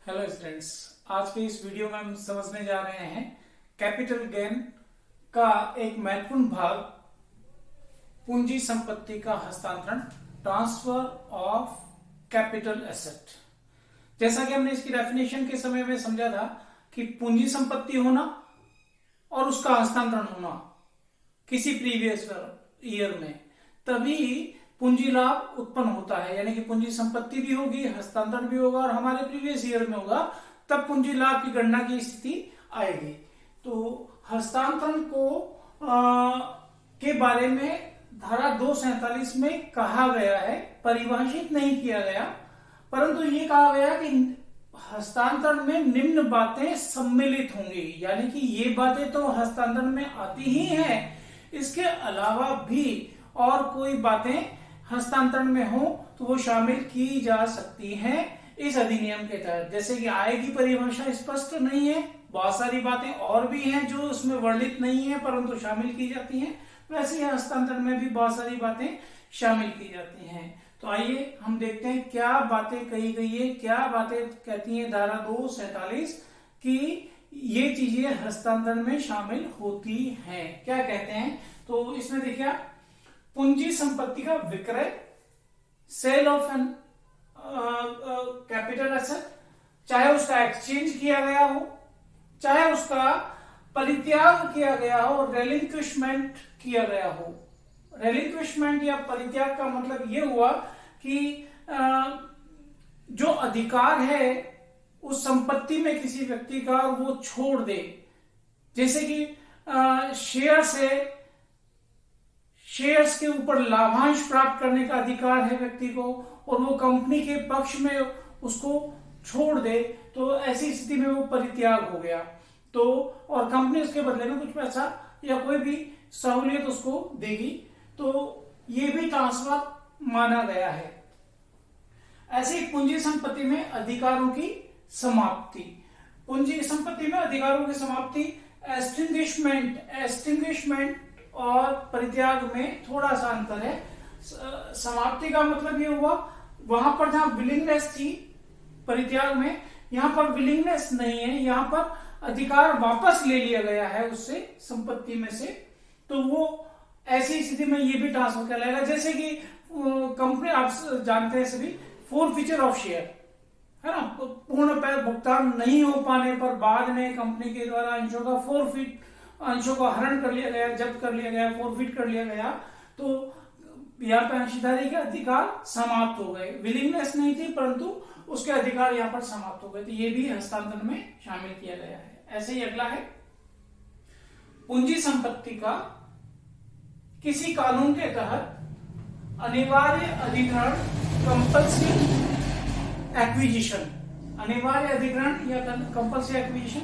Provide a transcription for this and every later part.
Hello students, आज के इस वीडियो में हम समझने जा रहे हैं कैपिटल गेन का एक महत्वपूर्ण भाग, पूंजी संपत्ति का हस्तांतरण, ट्रांसफर ऑफ कैपिटल एसेट। जैसा कि हमने इसकी डेफिनेशन के समय में समझा था कि पूंजी संपत्ति होना और उसका हस्तांतरण होना किसी प्रीवियस ईयर में, तभी पूंजी लाभ उत्पन्न होता है। यानी कि पूंजी संपत्ति भी होगी, हस्तांतरण भी होगा और हमारे प्रीवियस ईयर में होगा, तब पूंजी लाभ की गणना की स्थिति आएगी। तो हस्तांतरण के बारे में धारा 247 में कहा गया है, परिभाषित नहीं किया गया, परंतु ये कहा गया कि हस्तांतरण में निम्न बातें सम्मिलित होंगी। यानी कि ये बातें तो हस्तांतरण में आती ही हैं, इसके अलावा भी और कोई बातें हस्तांतरण में हो तो वो शामिल की जा सकती हैं इस अधिनियम के तहत। जैसे कि आय की परिभाषा स्पष्ट नहीं है, बहुत सारी बातें और भी हैं जो उसमें वर्णित नहीं है परंतु शामिल की जाती हैं, वैसे ही हस्तांतरण में भी बहुत सारी बातें शामिल की जाती हैं। तो आइए हम देखते हैं क्या बातें कही गई है, क्या बातें कहती है धारा 247 की ये चीजें हस्तांतरण में शामिल होती हैं। क्या कहते हैं, तो इसमें देखिए, पूंजी संपत्ति का विक्रय, sale of an capital asset, चाहे उसका एक्सचेंज किया गया हो, चाहे उसका परित्याग किया गया हो, रेलिंक्विशमेंट किया गया हो। रेलिंक्विशमेंट या परित्याग का मतलब यह हुआ कि जो अधिकार है उस संपत्ति में किसी व्यक्ति का वो छोड़ दे। जैसे कि शेयर्स के ऊपर लाभांश प्राप्त करने का अधिकार है व्यक्ति को और वो कंपनी के पक्ष में उसको छोड़ दे, तो ऐसी स्थिति में वो परित्याग हो गया। तो और कंपनी उसके बदले में कुछ पैसा या कोई भी सहूलियत उसको देगी, तो ये भी ट्रांसफर माना गया है। ऐसे पूंजी संपत्ति में अधिकारों की समाप्ति, पूंजी संपत्ति में अधिकारों की समाप्ति, एक्सटिंग्विशमेंट और परित्याग में थोड़ा सा अंतर है। समाप्ति का मतलब ये हुआ, वहां पर जहां विलिंगनेस थी परित्याग में, यहां पर विलिंगनेस नहीं है, यहां पर अधिकार वापस ले लिया गया है उससे, संपत्ति में से, तो वो ऐसी स्थिति में ये भी ट्रांसफर कहलाएगा। जैसे कि कंपनी, आप जानते हैं सभी, फोरफीचर ऑफ शेयर है ना, पूर्ण पैर भुगतान नहीं हो पाने पर बाद में कंपनी के द्वारा अंशों का हरण कर लिया गया, जब्त कर लिया गया, फोरफिट कर लिया गया, तो यहाँ पे अंशधारी के अधिकार समाप्त हो गए। विलिंगनेस नहीं थी परंतु उसके अधिकार यहाँ पर समाप्त हो गए, तो ये भी हस्तांतरण में शामिल किया गया है। ऐसे ही अगला है, पूंजी संपत्ति का किसी कानून के तहत अनिवार्य अधिग्रहण, कंपल्सरी एक्विजिशन, अनिवार्य अधिग्रहण या कंपल्सरी एक्विजिशन,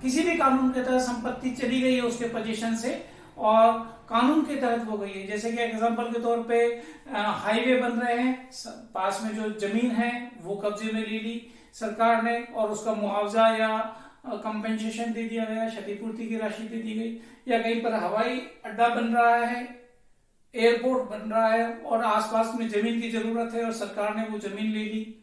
किसी भी कानून के तहत संपत्ति चली गई है उसके पोजीशन से और कानून के तहत हो गई है। जैसे कि एग्जांपल के तौर पे हाईवे बन रहे हैं, पास में जो जमीन है वो कब्जे में ले ली सरकार ने और उसका मुआवजा या कंपेंसेशन दे दिया गया, क्षतिपूर्ति की राशि दे दी गई, या कहीं पर हवाई अड्डा बन रहा है, एयरपोर्ट बन रहा है और आसपास में जमीन की जरूरत है और सरकार ने वो जमीन ले ली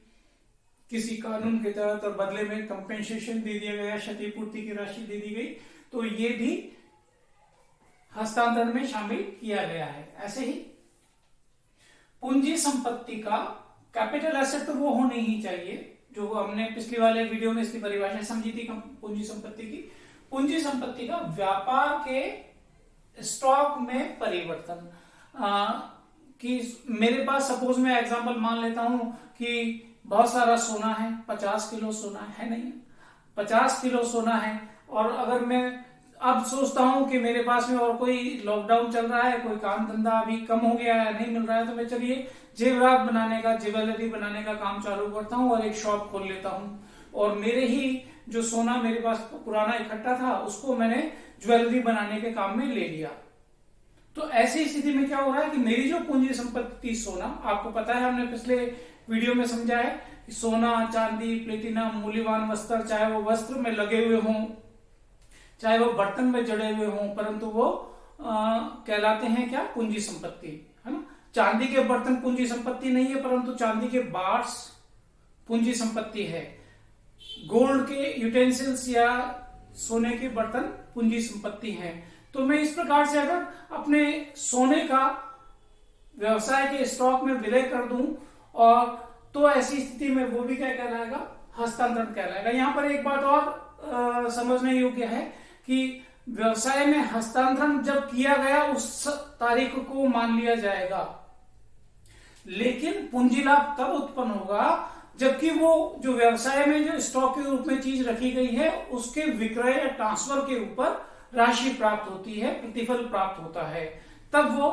किसी कानून के तहत और बदले में कंपेंसेशन दे दिया गया, क्षतिपूर्ति की राशि दे दी गई, तो ये भी हस्तांतरण में शामिल किया गया है। ऐसे ही पूंजी संपत्ति का कैपिटल एसेट तो वो होनी ही चाहिए, जो हमने पिछले वाले वीडियो में इसकी परिभाषा समझी थी पूंजी संपत्ति की। पूंजी संपत्ति का व्यापार के स्टॉक में परिवर्तन, कि मेरे पास सपोज मैं एग्जांपल मान लेता हूं कि बहुत सारा सोना है, 50 किलो सोना है, नहीं 50 किलो सोना है, और अगर मैं अब सोचता हूं कि मेरे पास में और कोई लॉकडाउन चल रहा है, कोई काम धंधा अभी कम हो गया है, नहीं मिल रहा है, तो मैं चलिए जेवरात बनाने का, ज्वेलरी बनाने का काम चालू करता हूं और एक शॉप खोल लेता हूं, और मेरे ही जो सोना मेरे पास पुराना इकट्ठा था उसको मैंने ज्वेलरी बनाने के काम में ले लिया। तो ऐसी स्थिति में क्या हो रहा है कि मेरी जो पूंजी संपत्ति सोना, आपको पता है हमने पिछले वीडियो में समझा है कि सोना, चांदी, प्लेटिनम, मूल्यवान वस्त्र, चाहे वो वस्त्र में लगे हुए हों, चाहे वो बर्तन में जड़े हुए हों, परंतु वो कहलाते हैं क्या, पूंजी संपत्ति, है ना। चांदी के बर्तन पूंजी संपत्ति नहीं है, परंतु चांदी के बार्स पूंजी संपत्ति है। गोल्ड के यूटेंसिल्स या सोने के बर्तन पूंजी संपत्ति है। तो मैं इस प्रकार से अगर अपने सोने का व्यवसाय के स्टॉक में विलय कर दूं और तो ऐसी स्थिति में वो भी क्या कहलाएगा, हस्तांतरण कहलाएगा। यहां पर एक बात और समझने योग्य है कि व्यवसाय में हस्तांतरण जब किया गया उस तारीख को मान लिया जाएगा, लेकिन पूंजी लाभ तब उत्पन्न होगा जबकि वो जो व्यवसाय में जो स्टॉक के रूप में चीज रखी गई है उसके विक्रय या ट्रांसफर के ऊपर राशि प्राप्त होती है, प्रतिफल प्राप्त होता है, तब वो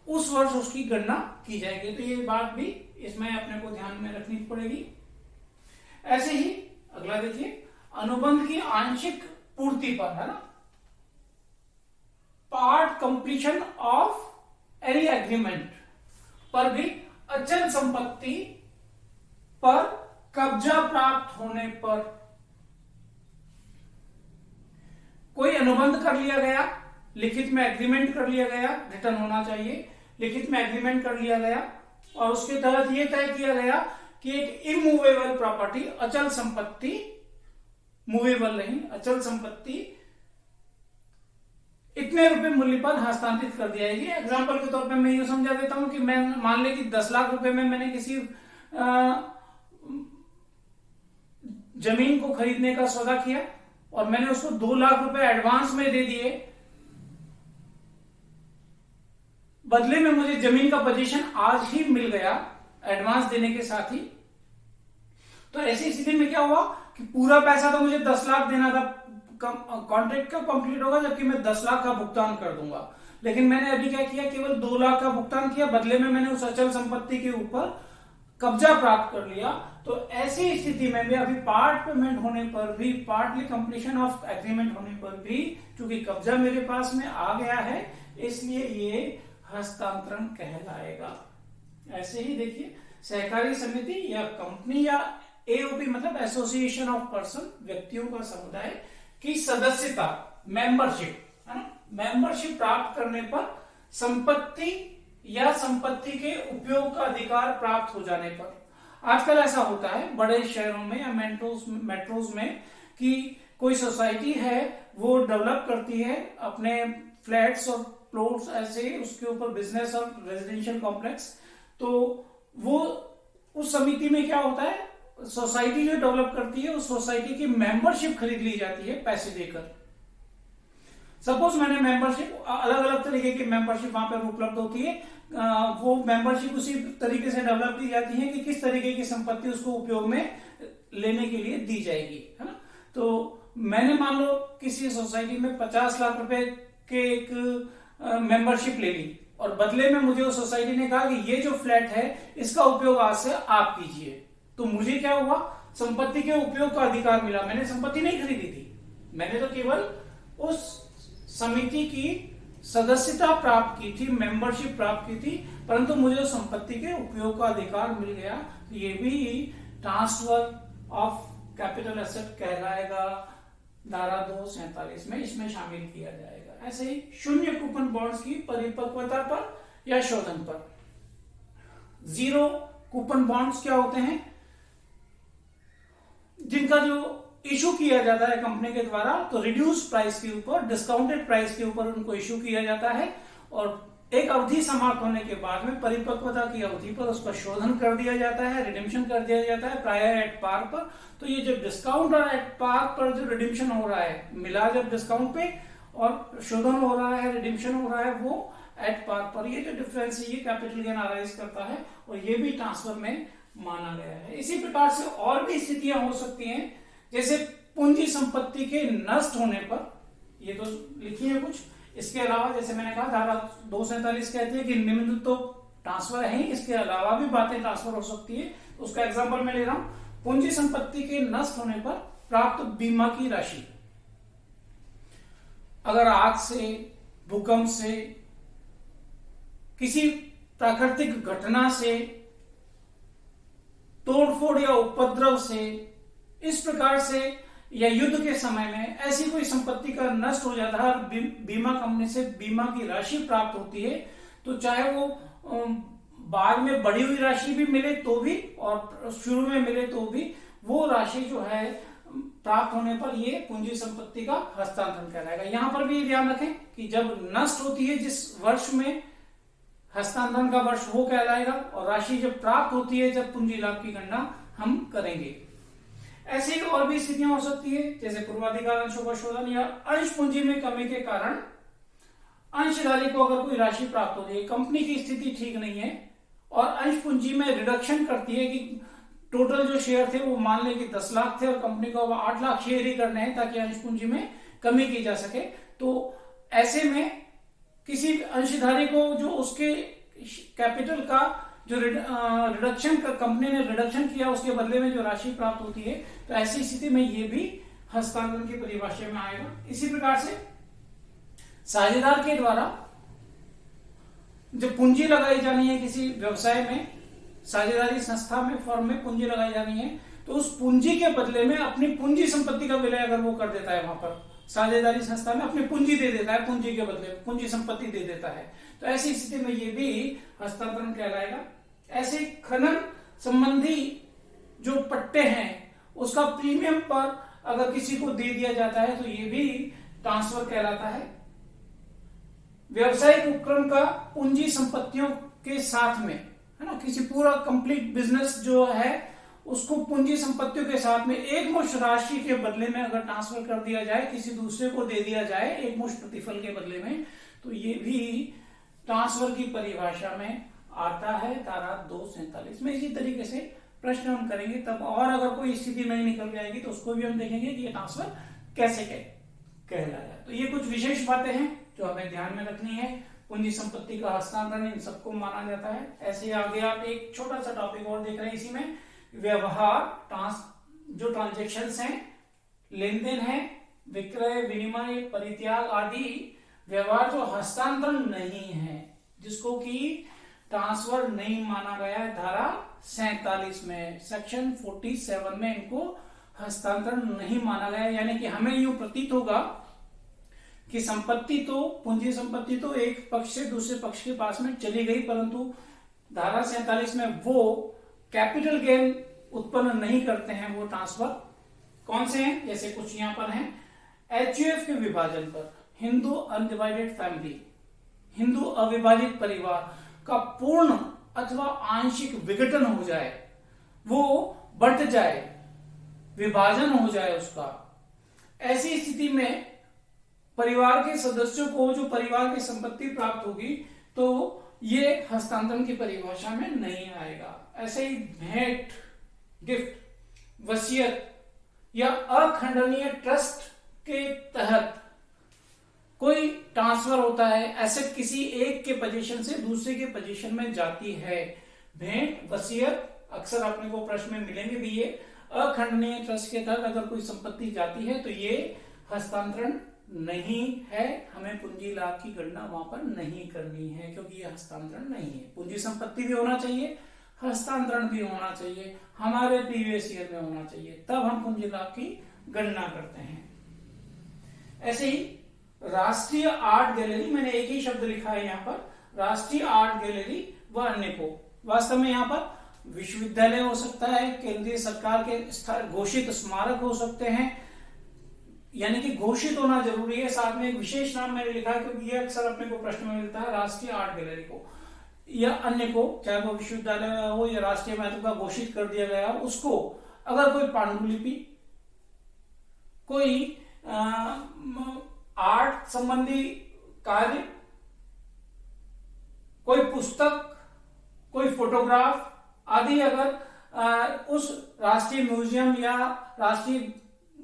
उस वर्ष उसकी गणना की जाएगी। तो ये बात भी इसमें अपने को ध्यान में रखनी पड़ेगी। ऐसे ही अगला देखिए, अनुबंध की आंशिक पूर्ति पर, है ना, part completion of any agreement पर भी अचल संपत्ति पर कब्जा प्राप्त होने पर, कोई अनुबंध कर लिया गया, लिखित में एग्रीमेंट कर लिया गया, रिटर्न होना चाहिए, लिखित में एग्रीमेंट कर लिया गया और उसके तहत यह तय किया गया कि एक इमूवेबल प्रॉपर्टी, अचल संपत्ति, मूवेबल नहीं, अचल संपत्ति इतने रुपए मूल्य पर हस्तांतरित कर दिया जाएगी। एग्जाम्पल के तौर पे मैं ये समझा देता हूं कि मैं मान ले कि 10 लाख रुपए में मैंने किसी जमीन को खरीदने का सौदा किया और मैंने उसको 2 लाख रुपए एडवांस में दे दिए, बदले में मुझे जमीन का पोजीशन आज ही मिल गया एडवांस देने के साथ ही। तो ऐसी स्थिति में क्या हुआ कि पूरा पैसा तो मुझे 10 लाख देना था, कॉन्ट्रैक्ट का कंप्लीट होगा जबकि मैं 10 लाख का भुगतान कर दूंगा, लेकिन मैंने अभी क्या किया, केवल 2 लाख का भुगतान किया, बदले में मैंने उस अचल संपत्ति के ऊपर कब्जा प्राप्त कर लिया। तो ऐसी स्थिति में भी अभी पार्ट पेमेंट होने पर भी, पार्टली कंप्लीशन ऑफ एग्रीमेंट होने पर भी, चूंकि कब्जा मेरे पास में आ गया है, इसलिए ये हस्तांतरण कहलाएगा। ऐसे ही देखिए, सहकारी समिति या कंपनी या एओपी मतलब एसोसिएशन ऑफ पर्सन, व्यक्तियों का समुदाय की सदस्यता, मेंबरशिप, है ना, मेंबरशिप प्राप्त करने पर संपत्ति या संपत्ति के उपयोग का अधिकार प्राप्त हो जाने पर, आजकल ऐसा होता है बड़े शहरों में या मेट्रोज में कि कोई सोसाइटी है वो डेवलप करती है अपने फ्लैट्स और प्लॉट्स, ऐसे उसके ऊपर बिजनेस और रेजिडेंशियल कॉम्प्लेक्स। तो वो उस समिति में क्या होता है, सोसाइटी जो डेवलप करती है उस सोसाइटी की मेंबरशिप खरीद ली जाती है पैसे देकर। सपोज मैंने मेंबरशिप, अलग अलग तरीके की मेंबरशिप वहां पर उपलब्ध होती है, वो मेंबरशिप उसी तरीके से डेवलप की जाती है कि किस तरीके की संपत्ति उसको उपयोग में लेने के लिए दी जाएगी, है ना। तो मैंने मान लो किसी सोसाइटी में 50 लाख रुपए के एक मेंबरशिप ले ली और बदले में मुझे उस सोसाइटी ने कहा कि ये जो फ्लैट है इसका उपयोग आज से आप कीजिए। तो मुझे क्या हुआ, संपत्ति के उपयोग का अधिकार मिला। मैंने संपत्ति नहीं खरीदी थी, मैंने तो केवल उस समिति की सदस्यता प्राप्त की थी, मेंबरशिप प्राप्त की थी, परंतु मुझे उस संपत्ति के उपयोग का अधिकार मिल गया। तो ये भी ट्रांसफर ऑफ कैपिटल एसेट कहलाएगा, धारा 247 में इसमें शामिल किया जाएगा। ऐसे ही शून्य कूपन बॉन्ड्स की परिपक्वता पर या शोधन पर, जीरो कूपन बॉन्ड्स क्या होते हैं, जिनका जो इशू किया जाता है कंपनी के द्वारा तो रिड्यूस प्राइस के ऊपर, डिस्काउंटेड प्राइस के ऊपर उनको इशू किया जाता है और एक अवधि समाप्त होने के बाद में परिपक्वता की अवधि पर उसका शोधन कर दिया जाता है, रिडिम्पशन कर दिया जाता है, प्राय एट पार पर। तो ये जब डिस्काउंट और एट पार पर जो रिडिम्पशन हो रहा है, मिला जब डिस्काउंट पे और शोधन हो रहा है, रिडिम्पशन हो रहा है, वो एट पार पर, ये जो डिफरेंस है ये कैपिटल गेन अराइज करता है और ये भी ट्रांसफर में माना गया है। इसी प्रकार से और भी स्थितियां हो सकती हैं, जैसे पूंजी संपत्ति के नष्ट होने पर, ये तो लिखी है कुछ। इसके अलावा जैसे मैंने कहा धारा 247 कहती है कि निम्न तो ट्रांसफर है ही, इसके अलावा भी बातें ट्रांसफर हो सकती है। तो उसका एग्जांपल मैं ले रहा हूं, पूंजी संपत्ति के नष्ट होने पर प्राप्त बीमा की राशि। अगर आग से, भूकंप से, किसी प्राकृतिक घटना से, तोड़फोड़ या उपद्रव से, इस प्रकार से या युद्ध के समय में ऐसी कोई संपत्ति का नष्ट हो जाता है और बीमा कंपनी से बीमा की राशि प्राप्त होती है, तो चाहे वो बाद में बढ़ी हुई राशि भी मिले तो भी और शुरू में मिले तो भी वो राशि जो है प्राप्त होने पर ये पूंजी संपत्ति का हस्तांतरण कहलाएगा। यहां पर भी ध्यान रखें कि जब नष्ट होती है जिस वर्ष में हस्तांतरण का वर्ष वो कहलाएगा, और राशि जब प्राप्त होती है जब पूंजी लाभ की गणना हम करेंगे। ऐसे ही और भी स्थितियां हो सकती है, जैसे पूर्वाधिकार अंशों का शोधन या अंश पूंजी में कमी के कारण अंशधारी को अगर कोई राशि प्राप्त होती है, कंपनी की स्थिति ठीक नहीं है और अंश पूंजी में रिडक्शन करती है कि टोटल जो शेयर थे वो मान लें कि 10 लाख थे और कंपनी को अब 8 लाख शेयर ही करने हैं ताकि अंश पूंजी में कमी की जा सके, तो ऐसे में किसी अंशधारी को जो उसके कैपिटल का जो रिडक्शन कंपनी ने रिडक्शन किया उसके बदले में जो राशि प्राप्त होती है, तो ऐसी स्थिति में ये भी हस्तांतरण की परिभाषा में आएगा। इसी प्रकार से साझेदार के द्वारा जो पूंजी लगाई जानी है किसी व्यवसाय में, साझेदारी संस्था में, फर्म में पूंजी लगाई जानी है, तो उस पूंजी के बदले में अपनी पूंजी संपत्ति का विलय अगर वो कर देता है, वहां पर साझेदारी संस्था में अपनी पूंजी दे देता है, पूंजी के बदले में पूंजी संपत्ति दे देता है, तो ऐसी स्थिति में ये भी हस्तांतरण कहलाएगा। ऐसे खनन संबंधी जो पट्टे हैं उसका प्रीमियम पर अगर किसी को दे दिया जाता है तो ये भी ट्रांसफर कहलाता है। व्यवसायिक उपक्रम का पूंजी संपत्तियों के साथ में, है ना, किसी पूरा कंप्लीट बिजनेस जो है उसको पूंजी संपत्तियों के साथ में एक मुश्त राशि के बदले में अगर ट्रांसफर कर दिया जाए, किसी दूसरे को दे दिया जाए एक मुश्त प्रतिफल के बदले में, तो ये भी ट्रांसफर की परिभाषा में आता है धारा 247 में। इसी तरीके से प्रश्न हम करेंगे तब, और अगर कोई स्थिति नहीं निकल जाएगी तो उसको भी हम देखेंगे कि ये ट्रांसफर कैसे कहलाया। तो ये कुछ विशेष बातें हैं जो हमें ध्यान में रखनी है। पूंजी संपत्ति का हस्तांतरण इन सबको माना जाता है। ऐसे आगे आप एक छोटा सा टॉपिक और देख रहे हैं, इसी में व्यवहार जो ट्रांजेक्शन्स हैं, लेन देन है, विक्रय विनिमय परित्याग आदि व्यवहार जो हस्तांतरण नहीं है, जिसको कि ट्रांसफर नहीं माना गया है, धारा 47 में सेक्शन 47 में इनको हस्तांतरण नहीं माना गया। यानी कि हमें यूं प्रतीत होगा कि संपत्ति तो पूंजी संपत्ति तो एक पक्ष से दूसरे पक्ष के पास में चली गई, परंतु धारा 47 में वो कैपिटल गेन उत्पन्न नहीं करते हैं वो ट्रांसफर। कौन से हैं? जैसे कुछ यहां पर हैं, एचयूएफ के विभाजन पर, हिंदू अनडिवाइडेड फैमिली, हिंदू अविभाजित परिवार का पूर्ण अथवा आंशिक विघटन हो जाए, वो बढ़ जाए, विभाजन हो जाए उसका, ऐसी स्थिति में परिवार के सदस्यों को जो परिवार की संपत्ति प्राप्त होगी तो ये हस्तांतरण की परिभाषा में नहीं आएगा। ऐसे ही भेंट, गिफ्ट, वसीयत या अखंडनीय ट्रस्ट के तहत कोई ट्रांसफर होता है, एसेट किसी एक के पोजीशन से दूसरे के पोजीशन में जाती है। भेंट, वसीयत अक्सर अपने को प्रश्न में मिलेंगे भी। ये अखंडनीय ट्रस्ट के तहत अगर कोई संपत्ति जाती है तो ये हस्तांतरण नहीं है, हमें पूंजी लाभ की गणना वहां पर नहीं करनी है क्योंकि ये हस्तांतरण नहीं है। पूंजी संपत्ति भी होना चाहिए, हस्तांतरण भी होना चाहिए, हमारे प्रीवियस ईयर में होना चाहिए, तब हम पूंजी लाभ की गणना करते हैं। ऐसे ही राष्ट्रीय आर्ट गैलरी, मैंने एक ही शब्द लिखा है यहाँ पर, राष्ट्रीय आर्ट गैलरी व अन्य को, वास्तव में यहाँ पर विश्वविद्यालय हो सकता है, केंद्रीय सरकार के घोषित स्मारक हो सकते हैं, यानी कि घोषित होना जरूरी है। साथ में एक विशेष नाम मैंने लिखा है क्योंकि ये अक्सर अपने को प्रश्न में मिलता है। राष्ट्रीय आर्ट गैलरी को या अन्य को, चाहे वो विश्वविद्यालय हो या राष्ट्रीय महत्व का घोषित कर दिया गया हो, उसको अगर कोई पांडुलिपि, कोई आर्ट संबंधी कार्य, कोई पुस्तक, कोई फोटोग्राफ आदि अगर उस राष्ट्रीय म्यूजियम या राष्ट्रीय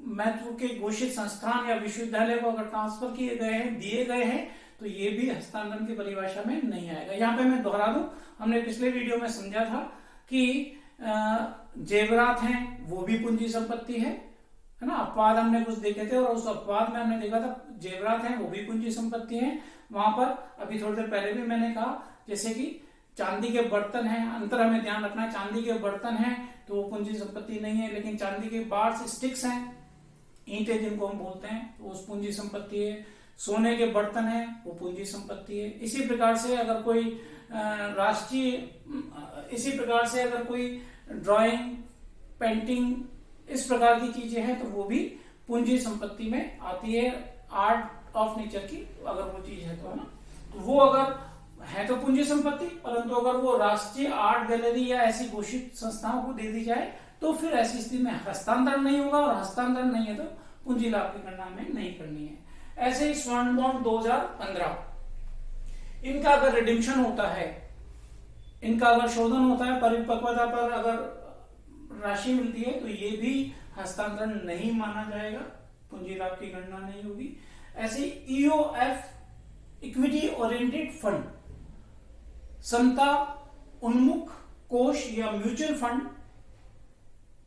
महत्व के घोषित संस्थान या विश्वविद्यालय को अगर ट्रांसफर किए गए हैं, दिए गए हैं, तो ये भी हस्तांतरण की परिभाषा में नहीं आएगा। यहाँ पे मैं दोहरा दूं, हमने पिछले वीडियो में समझा था कि जेवरात हैं वो भी पूंजी संपत्ति है ना। अपवाद हमने कुछ देखे थे और उस अपवाद में हमने देखा था जेवरात हैं वो भी पूंजी संपत्ति है। वहां पर अभी थोड़ी देर पहले भी मैंने कहा, जैसे कि चांदी के बर्तन हैं, अंतर हमें ध्यान रखना है, चांदी के बर्तन हैं तो वो पूंजी संपत्ति नहीं है, लेकिन चांदी के बार्स, स्टिक्स हैं, ईंटें जिनको हम बोलते हैं, तो उस पूंजी संपत्ति है। सोने के बर्तन हैं वो पूंजी संपत्ति है। इसी प्रकार से अगर कोई राष्ट्रीय, इसी प्रकार से अगर कोई ड्राइंग, पेंटिंग, इस प्रकार की चीजें हैं तो वो भी पूंजी संपत्ति में आती है। आर्ट ऑफ नेचर की अगर वो चीज है तो, है ना, तो वो अगर है तो पूंजी संपत्ति, परंतु अगर वो राष्ट्रीय आर्ट गैलरी या ऐसी घोषित संस्थाओं को दे दी जाए तो फिर ऐसी स्थिति में हस्तांतरण नहीं होगा, और हस्तांतरण नहीं है तो पूंजी लाभ की गणना हमें नहीं करनी है। ऐसे ही स्वर्ण बॉन्ड 2015, इनका अगर रिडिम्पशन होता है, इनका अगर शोधन होता है, परिपक्वता पर अगर राशि मिलती है, तो ये भी हस्तांतरण नहीं माना जाएगा, पूंजी लाभ की गणना नहीं होगी। ऐसे ईओएफ, इक्विटी ओरिएंटेड फंड, समता उन्मुख कोष या म्यूचुअल फंड,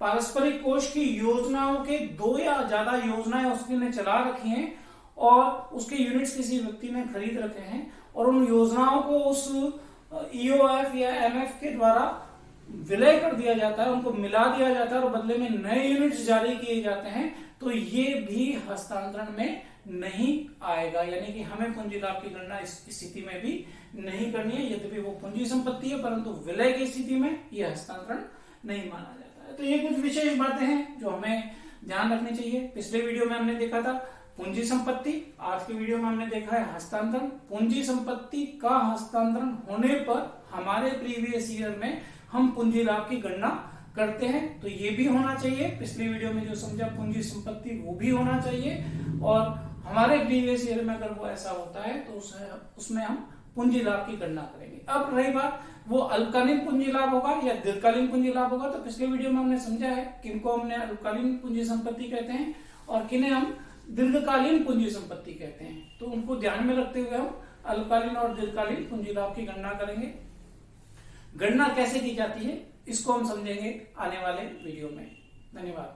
पारस्परिक कोष की योजनाओं के 2 या ज्यादा योजनाएं उसने चला रखी हैं और उसके यूनिट्स किसी व्यक्ति ने खरीद रखे हैं, और उन योजनाओं को उस ईओएफ या एमएफ के द्वारा विलय कर दिया जाता है, उनको मिला दिया जाता है और बदले में नए यूनिट्स जारी किए जाते हैं, तो ये भी हस्तांतरण में नहीं आएगा। यानी कि हमें पूंजी लाभ की गणना इस स्थिति में भी नहीं करनी है, यद्यपि वो पूंजी संपत्ति है, परंतु विलय की स्थिति में यह हस्तांतरण नहीं माना जाता है। तो ये कुछ विशेष बातें हैं जो हमें ध्यान रखनी चाहिए। पिछले वीडियो में हमने देखा था पूंजी संपत्ति, आज के वीडियो में हमने देखा है हस्तांतरण। पूंजी संपत्ति का हस्तांतरण होने पर हमारे प्रीवियस ईयर में हम पूंजी लाभ की गणना करते हैं, तो ये भी होना चाहिए। पिछले वीडियो में जो समझा पूंजी संपत्ति वो भी होना चाहिए, और हमारे प्रीवियस ईयर में अगर वो ऐसा होता है तो उसमें हम पूंजी लाभ की गणना करेंगे। अब रही बात वो अल्पकालीन पूंजी लाभ होगा या दीर्घकालीन पूंजी लाभ होगा, तो पिछले वीडियो में हमने समझा है किनको हमने अल्पकालीन पूंजी संपत्ति कहते हैं और किन्हें हम दीर्घकालीन पूंजी संपत्ति कहते हैं। तो उनको ध्यान में रखते हुए हम अल्पकालीन और दीर्घकालीन पूंजी लाभ की गणना करेंगे। गणना कैसे की जाती है इसको हम समझेंगे आने वाले वीडियो में। धन्यवाद।